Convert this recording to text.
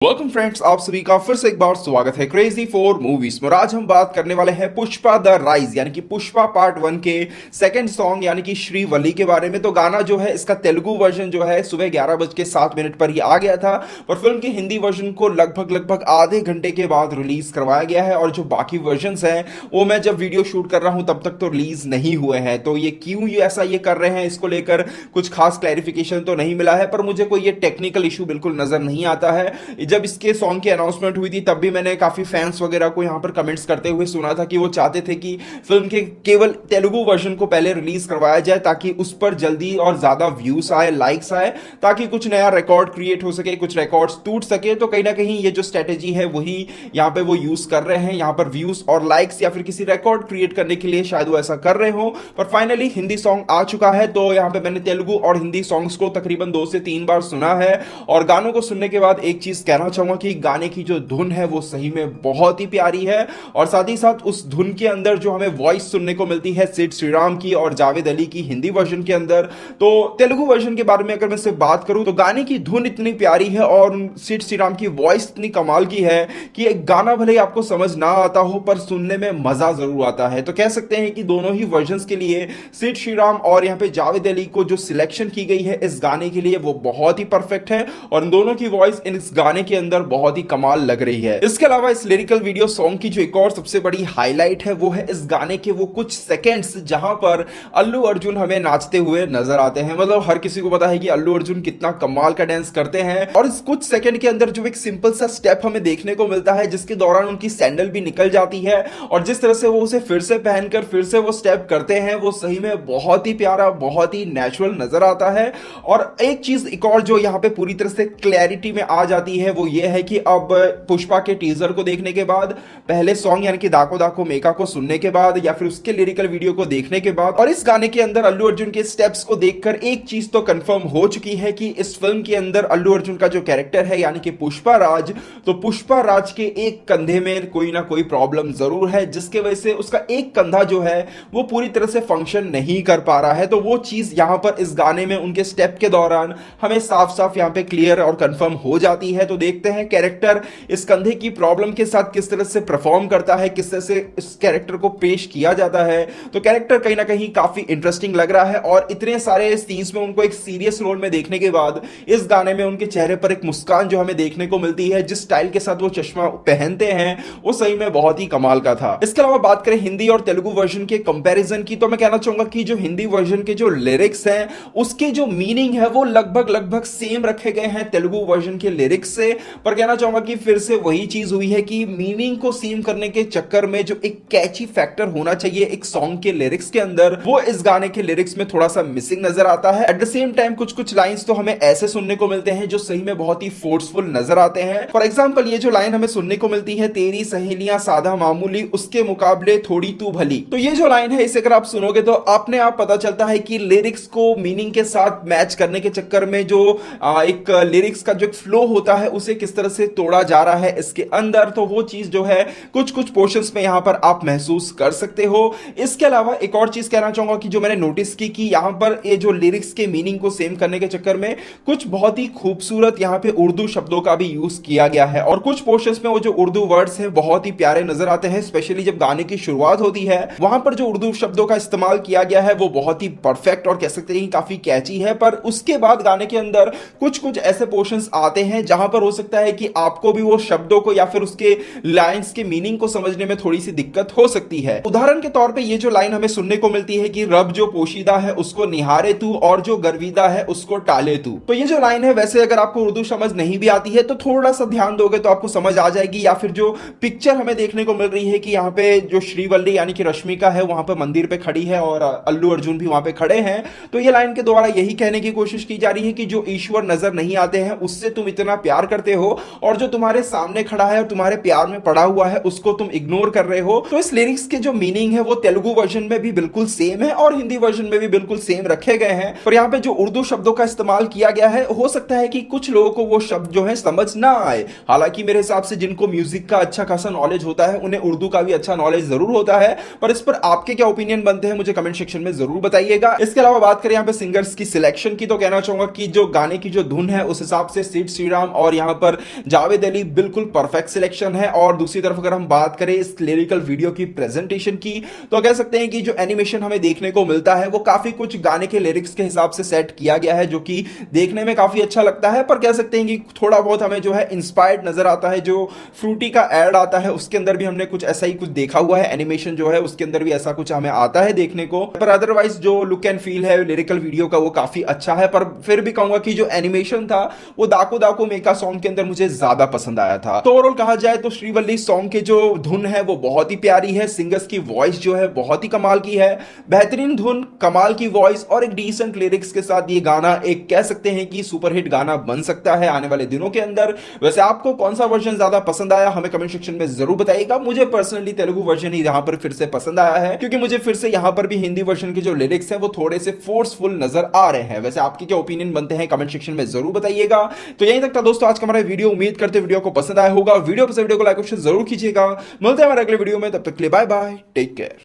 Welcome friends, आप सभी का फिर से एक बार स्वागत है क्रेजी फॉर मूवीज में। आज हम बात करने वाले हैं पुष्पा द राइज यानी कि पुष्पा पार्ट 1 के सेकंड सॉन्ग यानी कि श्रीवल्ली के बारे में। तो गाना जो है इसका तेलुगु वर्जन जो है सुबह 11:07 पर ही आ गया था, पर फिल्म के हिंदी वर्जन को लगभग आधे घंटे के बाद रिलीज करवाया गया है। और जो बाकी वर्जन हैं वो मैं जब वीडियो शूट कर रहा हूं तब तक तो रिलीज नहीं हुए हैं। तो ये क्यों ये ऐसा ये कर रहे हैं, इसको लेकर कुछ खास क्लैरिफिकेशन तो नहीं मिला है, पर मुझे कोई ये टेक्निकल इशू बिल्कुल नजर नहीं आता है। जब इसके सॉन्ग की अनाउंसमेंट हुई थी तब भी मैंने काफी फैंस वगैरह को यहां पर कमेंट्स करते हुए सुना था कि वो चाहते थे कि फिल्म के केवल तेलुगु वर्जन को पहले रिलीज करवाया जाए ताकि उस पर जल्दी और ज्यादा व्यूज आए, लाइक्स आए, ताकि कुछ नया रिकॉर्ड क्रिएट हो सके, कुछ रिकॉर्ड्स टूट सके। तो कहीं ना कहीं ये जो स्ट्रेटेजी है वही यहां पे वो यूज कर रहे हैं, यहां पर व्यूज और लाइक्स या फिर किसी रिकॉर्ड क्रिएट करने के लिए शायद वो ऐसा कर रहे हो। पर फाइनली हिंदी सॉन्ग आ चुका है, तो यहां पे मैंने तेलुगु और हिंदी सॉन्ग्स को तकरीबन 2 से 3 बार सुना है। और गानों को सुनने के बाद एक चीज कहना चाहूंगा कि गाने की जो धुन है वो सही में बहुत ही प्यारी है। और साथ ही साथ उस धुन के अंदर जो हमें वॉइस सुनने को मिलती है सिड श्रीराम की और जावेद अली की हिंदी वर्जन के अंदर। तो तेलुगु वर्जन के बारे में अगर मैं सिर्फ बात करूं तो गाने की धुन इतनी प्यारी है और सिड श्रीराम की वॉइस इतनी कमाल की है कि एक गाना भले ही आपको समझ ना आता हो पर सुनने में मजा जरूर आता है। तो कह सकते हैं कि दोनों ही वर्जन के लिए सिड श्रीराम और यहाँ पे जावेद अली को जो सिलेक्शन की गई है इस गाने के लिए वो बहुत ही परफेक्ट है। और इन दोनों की वॉइस इस गाने के अंदर बहुत ही कमाल लग रही है। इसके अलावा इस लिरिकल वीडियो सॉन्ग की जो एक और सबसे बड़ी हाईलाइट है वो है इस गाने के वो कुछ सेकंड्स जहां पर अल्लू अर्जुन हमें नाचते हुए नजर आते हैं। मतलब हर किसी को पता है कि अल्लू अर्जुन कितना कमाल का डांस करते हैं, और इस कुछ सेकंड के अंदर जो एक सिंपल सा स्टेप हमें देखने को मिलता है जिसके दौरान उनकी सैंडल भी निकल जाती है और जिस तरह से वो उसे फिर से पहनकर फिर से वो स्टेप करते हैं वो सही में बहुत ही प्यारा, बहुत ही नेचुरल नजर आता है। और एक चीज एक और जो यहाँ पे पूरी तरह से क्लैरिटी में आ जाती है वो ये है कि अब पुष्पा के टीजर को देखने के बाद, पहले सॉन्ग यानी कि दाको दाको मेका को सुनने के बाद या फिर उसके लिरिकल वीडियो को देखने के बाद और इस गाने के अंदर अल्लू अर्जुन के स्टेप्स को देखकर एक चीज तो कंफर्म हो चुकी है कि इस फिल्म के अंदर अल्लू अर्जुन का जो कैरेक्टर है यानी कि पुष्पा राज, तो पुष्पा राज के एक कंधे में कोई ना कोई प्रॉब्लम जरूर है जिसके वजह से उसका एक कंधा जो है वो पूरी तरह से फंक्शन नहीं कर पा रहा है। तो वो चीज यहां पर इस गाने में उनके स्टेप के दौरान हमें साफ साफ यहां पे क्लियर और कंफर्म हो जाती है। तो देखते हैं कैरेक्टर इस कंधे की प्रॉब्लम के साथ किस तरह से परफॉर्म करता है, किस तरह से इस कैरेक्टर को पेश किया जाता है। तो कैरेक्टर कहीं ना कहीं काफी इंटरेस्टिंग लग रहा है और इतने सारे सीन्स में उनको एक सीरियस रोल में देखने के बाद इस गाने में उनके चेहरे पर एक मुस्कान जो हमें देखने को मिलती है, जिस स्टाइल के साथ वो चश्मा पहनते हैं वो सही में बहुत ही कमाल का था। इसके अलावा बात करें हिंदी और तेलुगु वर्जन के कंपैरिजन की, तो मैं कहना चाहूंगा कि जो हिंदी वर्जन के जो लिरिक्स हैं उसके जो मीनिंग है वो लगभग सेम रखे गए हैं तेलुगु वर्जन के लिरिक्स से। पर कहना चाहूंगा कि फिर से वही चीज हुई है कि मीनिंग को सेम करने के चक्कर में जो एक कैची फैक्टर होना चाहिए एक सॉन्ग के लिरिक्स के अंदर वो इस गाने के लिरिक्स में थोड़ा सा मिसिंग नजर आता है। एट द सेम टाइम कुछ लाइंस तो हमें ऐसे सुनने को मिलते हैं जो सही में बहुत ही फोर्सफुल नजर आते हैं। फॉर एग्जांपल ये जो लाइन हमें सुनने को मिलती है, तेरी सहेलियां सादा मामूली उसके मुकाबले थोड़ी तू भली, तो ये जो लाइन है इसे अगर आप सुनोगे तो अपने आप पता चलता है कि लिरिक्स को मीनिंग के साथ मैच करने के चक्कर में जो एक लिरिक्स का जो फ्लो होता है उसे किस तरह से तोड़ा जा रहा है इसके अंदर। तो वो चीज जो है कुछ पोर्शंस में यहां पर आप महसूस कर सकते हो। इसके अलावा एक और चीज कहना चाहूंगा कि जो मैंने नोटिस की कि यहां पर ये जो लिरिक्स के मीनिंग को सेम करने के चक्कर में कुछ बहुत ही खूबसूरत यहां पे उर्दू शब्दों का भी यूज किया गया है और कुछ पोर्शंस में वो जो उर्दू वर्ड्स हैं बहुत ही प्यारे नजर आते हैं। स्पेशली जब गाने की शुरुआत होती है वहां पर जो उर्दू शब्दों का इस्तेमाल किया गया है वो बहुत ही परफेक्ट और कह सकते हैं काफी कैची है। पर उसके बाद गाने के अंदर कुछ ऐसे पोर्शंस आते हैं जहां पर हो सकता है कि आपको भी वो शब्दों को या फिर उसके लाइंस के मीनिंग को समझने में थोड़ी सी दिक्कत हो सकती है। उदाहरण के तौर पे ये जो लाइन हमें सुनने को मिलती है कि रब जो पोशीदा है उसको निहारे तू और जो गर्विदा है उसको टाले तू, तो ये जो लाइन है वैसे अगर आपको उर्दू समझ नहीं भी आती है तो थोड़ा सा ध्यान दोगे तो आपको समझ आ जाएगी। या फिर जो पिक्चर हमें देखने को मिल रही है कि यहाँ पे जो श्रीवल्ली यानी कि रश्मिका है वहां पर मंदिर पे खड़ी है और अल्लू अर्जुन भी वहां पे खड़े हैं, तो ये लाइन के द्वारा यही कहने की कोशिश की जा रही है कि जो ईश्वर नजर नहीं आते हैं उससे तुम इतना प्यार करते हो और जो तुम्हारे सामने खड़ा है और तुम्हारे प्यार में पड़ा हुआ है उसको तुम इग्नोर कर रहे हो। तो इस लिरिक्स के जो मीनिंग है वो तेलुगु वर्जन में भी बिल्कुल सेम है और हिंदी वर्जन में भी बिल्कुल सेम रखे गए हैं। पर यहाँ पे जो उर्दू शब्दों का इस्तेमाल किया गया है हो सकता है कि कुछ लोगों को वो शब्द जो है समझ ना आए। हालांकि मेरे हिसाब से जिनको म्यूजिक का अच्छा खासा नॉलेज होता है उन्हें उर्दू का भी अच्छा नॉलेज जरूर होता है। पर इस पर आपके क्या ओपिनियन बनते हैं मुझे कमेंट सेक्शन में जरूर बताइएगा। इसके अलावा बात करें यहाँ पे सिंगर्स की सिलेक्शन की, तो कहना चाहूंगा कि जो गाने की जो धुन है उस हिसाब से सिड श्रीराम और यहाँ यहाँ पर जावेद अली बिल्कुल परफेक्ट सिलेक्शन है। और दूसरी तरफ अगर हम बात करें इस लिरिकल वीडियो की प्रेजेंटेशन की, तो कह सकते हैं कि जो एनिमेशन हमें देखने को मिलता है वो काफी कुछ गाने के लिरिक्स के हिसाब से सेट किया गया है, जो कि देखने में काफी अच्छा लगता है। पर कह सकते हैं कि थोड़ा बहुत हमें जो है इंस्पायर्ड नजर आता है। जो फ्रूटी का एड आता है उसके अंदर भी हमने कुछ ऐसा ही कुछ देखा हुआ है, एनिमेशन जो है उसके अंदर भी ऐसा कुछ हमें आता है देखने को। पर अदरवाइज जो लुक एंड फील है लिरिकल वीडियो का वो काफी अच्छा है। पर फिर भी कहूंगा कि जो एनिमेशन था वो दाको दाको मेका सॉन्ग के अंदर मुझे ज्यादा पसंद आया था। तो ओवरऑल कहा जाए तो श्रीवल्ली सॉन्ग के जो धुन है वो बहुत ही प्यारी है, सिंगर्स की वॉइस जो है बहुत ही कमाल की है, बेहतरीन धुन, कमाल की वॉइस और एक डिसेंट लिरिक्स के साथ ये गाना एक कह सकते हैं कि सुपरहिट गाना बन सकता है आने वाले दिनों के अंदर। वैसे आपको कौन सा वर्जन ज्यादा पसंद आया हमें कमेंट सेक्शन में जरूर बताइएगा। मुझे पर्सनली तेलुगु वर्जन ही यहां पर फिर से पसंद आया है, क्योंकि मुझे फिर से यहां पर भी हिंदी वर्जन के जो लिरिक्स है वो थोड़े से फोर्सफुल नजर आ रहे हैं। वैसे आपके क्या ओपिनियन बनते हैं कमेंट सेक्शन में जरूर बताइएगा। तो यहीं तक था दोस्तों आज का हमारा वीडियो, उम्मीद करते वीडियो को पसंद आया होगा। वीडियो पसंद वीडियो को लाइक और शेयर जरूर कीजिएगा। मिलते हैं हमारे अगले वीडियो में, तब तक के लिए बाय बाय, टेक केयर।